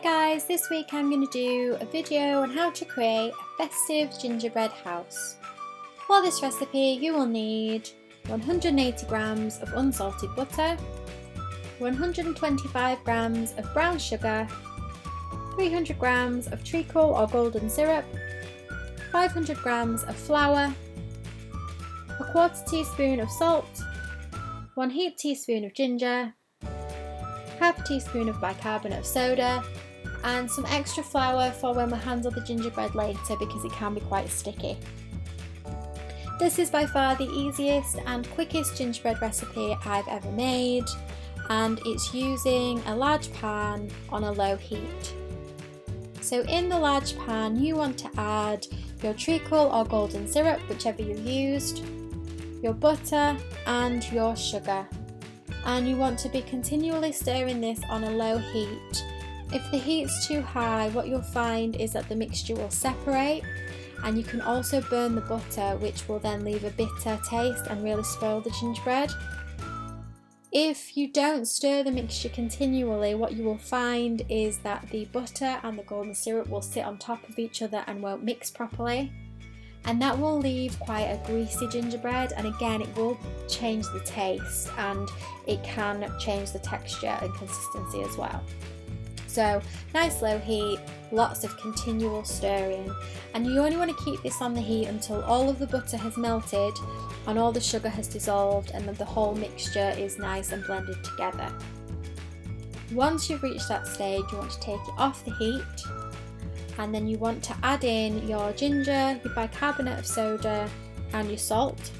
guys, this week I'm going to do a video on how to create a festive gingerbread house. For this recipe you will need 180 grams of unsalted butter, 125 grams of brown sugar, 300 grams of treacle or golden syrup, 500 grams of flour, a quarter teaspoon of salt, 1 heaped teaspoon of ginger, half a teaspoon of bicarbonate of soda, and some extra flour for when we handle the gingerbread later because it can be quite sticky. This is by far the easiest and quickest gingerbread recipe I've ever made, and it's using a large pan on a low heat. So in the large pan you want to add your treacle or golden syrup, whichever you used, your butter and your sugar. And you want to be continually stirring this on a low heat. If the heat's too high, what you'll find is that the mixture will separate, and you can also burn the butter, which will then leave a bitter taste and really spoil the gingerbread. If you don't stir the mixture continually, what you will find is that the butter and the golden syrup will sit on top of each other and won't mix properly, and that will leave quite a greasy gingerbread, and again it will change the taste and it can change the texture and consistency as well. So nice low heat, lots of continual stirring, and you only want to keep this on the heat until all of the butter has melted and all the sugar has dissolved and then the whole mixture is nice and blended together. Once you've reached that stage, you want to take it off the heat, and then you want to add in your ginger, your bicarbonate of soda and your salt.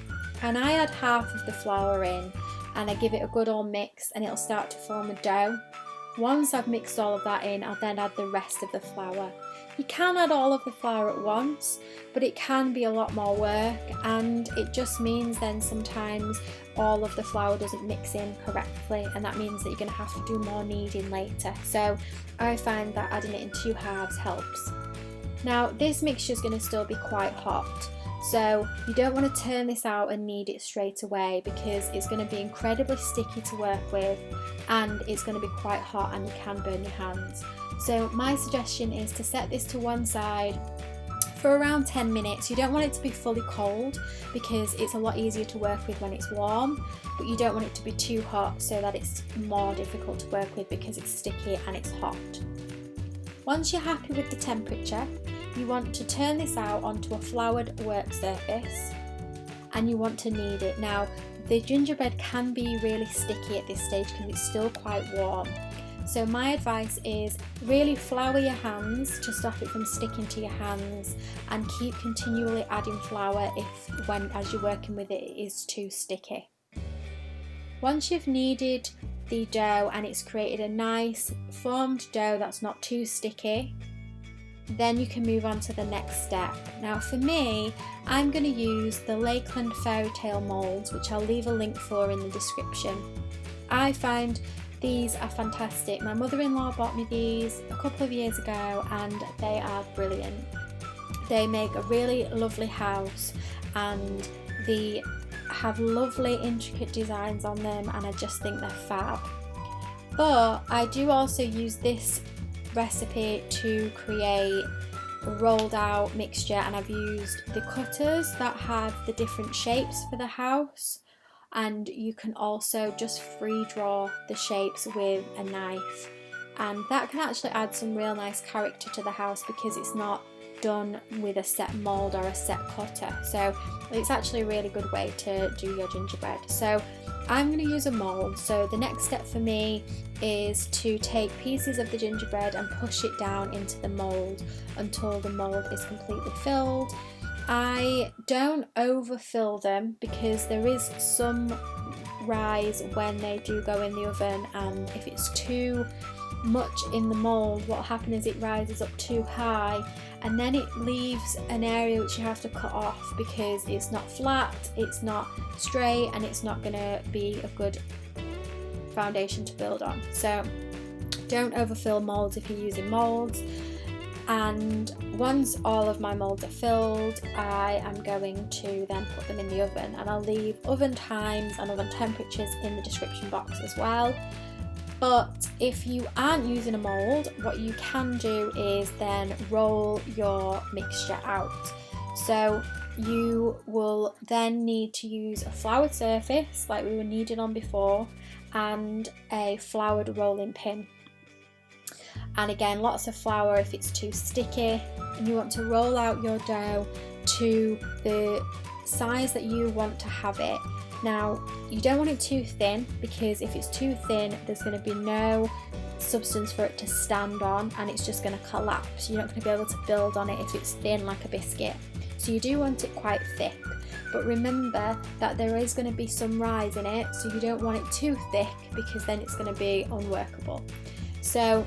And I add half of the flour in and I give it a good old mix and it'll start to form a dough. Once I've mixed all of that in, I'll then add the rest of the flour. You can add all of the flour at once, but it can be a lot more work, and it just means then sometimes all of the flour doesn't mix in correctly, and that means that you're going to have to do more kneading later. So I find that adding it in 2 halves helps. Now this mixture is going to still be quite hot, so you don't want to turn this out and knead it straight away because it's going to be incredibly sticky to work with and it's going to be quite hot and you can burn your hands. So my suggestion is to set this to one side for around 10 minutes. You don't want it to be fully cold because it's a lot easier to work with when it's warm, but you don't want it to be too hot so that it's more difficult to work with because it's sticky and it's hot. Once you're happy with the temperature, you want to turn this out onto a floured work surface and you want to knead it. Now the gingerbread can be really sticky at this stage because it's still quite warm. So my advice is really flour your hands to stop it from sticking to your hands, and keep continually adding flour as you're working with it is too sticky. Once you've kneaded the dough and it's created a nice formed dough that's not too sticky, then you can move on to the next step. Now for me, I'm going to use the Lakeland fairy tale molds, which I'll leave a link for in the description. I find these are fantastic. My mother-in-law bought me these a couple of years ago and they are brilliant. They make a really lovely house and they have lovely intricate designs on them, and I just think they're fab. But I do also use this recipe to create a rolled out mixture, and I've used the cutters that have the different shapes for the house, and you can also just free draw the shapes with a knife, and that can actually add some real nice character to the house because it's not done with a set mould or a set cutter. So it's actually a really good way to do your gingerbread. So I'm going to use a mould. So the next step for me is to take pieces of the gingerbread and push it down into the mould until the mould is completely filled. I don't overfill them because there is some rise when they do go in the oven, and if it's too much in the mould, what will happen is it rises up too high and then it leaves an area which you have to cut off because it's not flat, it's not straight, and it's not going to be a good foundation to build on. So don't overfill moulds if you're using moulds. And once all of my moulds are filled, I am going to then put them in the oven, and I'll leave oven times and oven temperatures in the description box as well. But if you aren't using a mould, what you can do is then roll your mixture out. So you will then need to use a floured surface like we were kneading on before, and a floured rolling pin. And again, lots of flour if it's too sticky, and you want to roll out your dough to the size that you want to have it. Now, you don't want it too thin, because if it's too thin, there's going to be no substance for it to stand on, and it's just going to collapse. You're not going to be able to build on it if it's thin like a biscuit. So you do want it quite thick, but remember that there is going to be some rise in it, so you don't want it too thick, because then it's going to be unworkable. So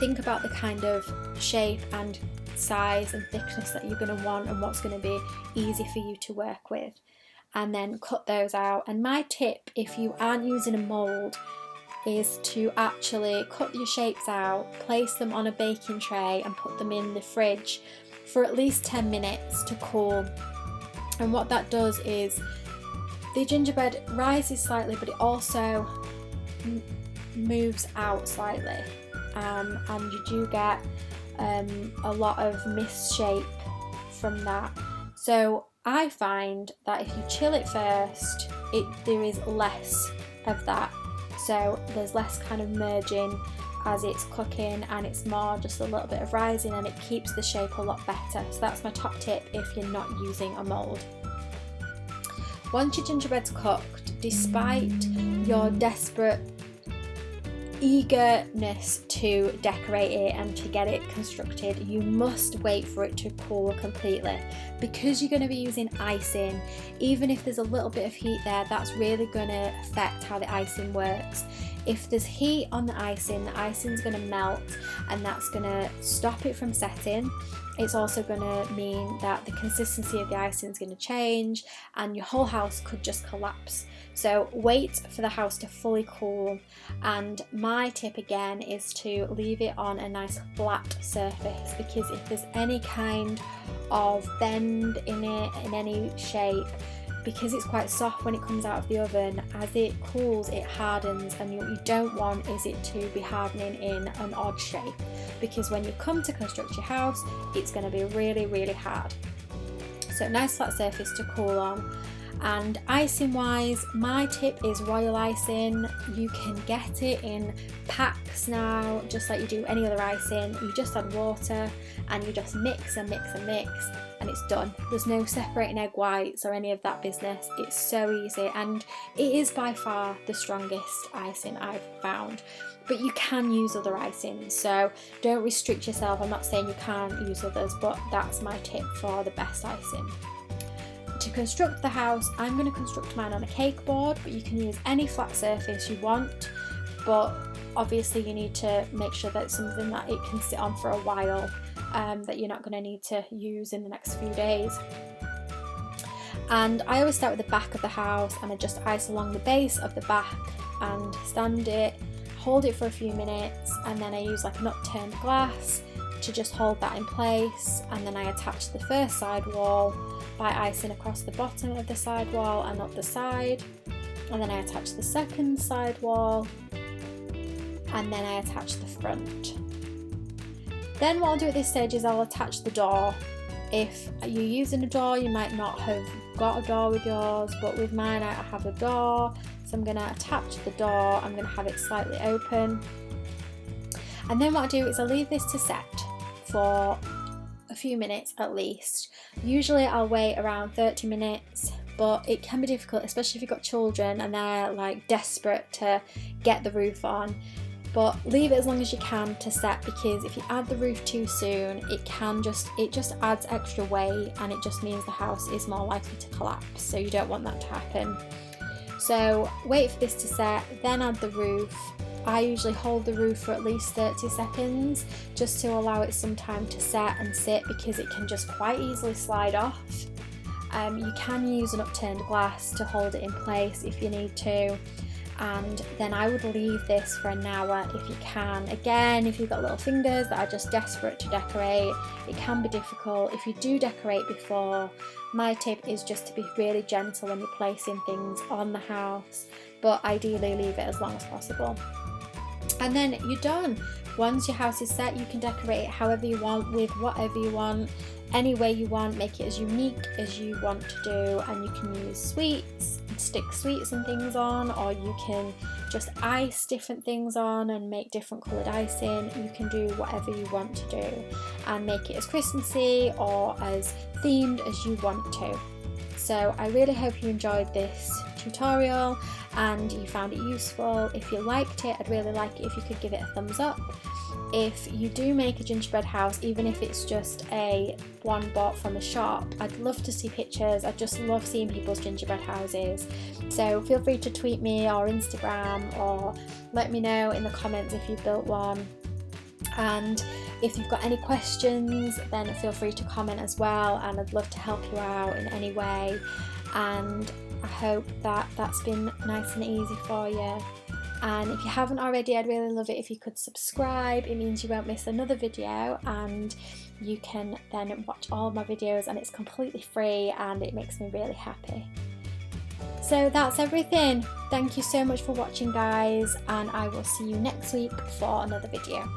think about the kind of shape and size and thickness that you're going to want, and what's going to be easy for you to work with, and then cut those out. And my tip, if you aren't using a mould, is to actually cut your shapes out, place them on a baking tray and put them in the fridge for at least 10 minutes to cool. And what that does is the gingerbread rises slightly, but it also moves out slightly, and you do get a lot of misshape from that. So I find that if you chill it first, there is less of that. So there's less kind of merging as it's cooking, and it's more just a little bit of rising, and it keeps the shape a lot better. So that's my top tip if you're not using a mould. Once your gingerbread's cooked, despite your desperate eagerness to decorate it and to get it constructed, you must wait for it to cool completely, because you're going to be using icing. Even if there's a little bit of heat there, that's really going to affect how the icing works. If there's heat on the icing's going to melt, and that's going to stop it from setting. It's also going to mean that the consistency of the icing is going to change, and your whole house could just collapse. So wait for the house to fully cool, and my tip again is to leave it on a nice flat surface, because if there's any kind of bend in it in any shape, because it's quite soft when it comes out of the oven, as it cools it hardens, and what you don't want is it to be hardening in an odd shape, because when you come to construct your house, it's going to be really, really hard. So nice flat surface to cool on. And icing wise, my tip is royal icing. You can get it in packs now, just like you do any other icing. You just add water and you just mix and mix and mix, and it's done. There's no separating egg whites or any of that business. It's so easy, and it is by far the strongest icing I've found. But you can use other icings, so don't restrict yourself. I'm not saying you can't use others, but that's my tip for the best icing. To construct the house, I'm going to construct mine on a cake board, but you can use any flat surface you want, but obviously you need to make sure that it's something that it can sit on for a while, that you're not going to need to use in the next few days. And I always start with the back of the house, and I just ice along the base of the back and stand it, hold it for a few minutes, and then I use like an upturned glass to just hold that in place, and then I attach the first side wall by icing across the bottom of the side wall and up the side, and then I attach the second side wall, and then I attach the front. Then what I'll do at this stage is I'll attach the door. If you're using a door, you might not have got a door with yours, but with mine I have a door, so I'm going to attach the door. I'm going to have it slightly open, and then what I do is I leave this to set for a few minutes at least. Usually I'll wait around 30 minutes, but it can be difficult, especially if you've got children and they're like desperate to get the roof on. But leave it as long as you can to set, because if you add the roof too soon, it just adds extra weight, and it just means the house is more likely to collapse, so you don't want that to happen. So wait for this to set, then add the roof. I usually hold the roof for at least 30 seconds just to allow it some time to set and sit, because it can just quite easily slide off. You can use an upturned glass to hold it in place if you need to, and then I would leave this for an hour if you can. Again, if you've got little fingers that are just desperate to decorate, it can be difficult. If you do decorate before, my tip is just to be really gentle when you're placing things on the house, but ideally leave it as long as possible. And then you're done. Once your house is set, you can decorate it however you want, with whatever you want, any way you want, make it as unique as you want to do. And you can use sweets, stick sweets and things on, or you can just ice different things on and make different coloured icing. You can do whatever you want to do and make it as Christmassy or as themed as you want to. So I really hope you enjoyed this tutorial and you found it useful. If you liked it, I'd really like it if you could give it a thumbs up. If you do make a gingerbread house, even if it's just a one bought from a shop, I'd love to see pictures. I just love seeing people's gingerbread houses. So feel free to tweet me or Instagram, or let me know in the comments if you've built one. And if you've got any questions, then feel free to comment as well, and I'd love to help you out in any way. And I hope that that's been nice and easy for you. And if you haven't already, I'd really love it if you could subscribe. It means you won't miss another video, and you can then watch all of my videos, and it's completely free and it makes me really happy. So that's everything. Thank you so much for watching, guys, and I will see you next week for another video.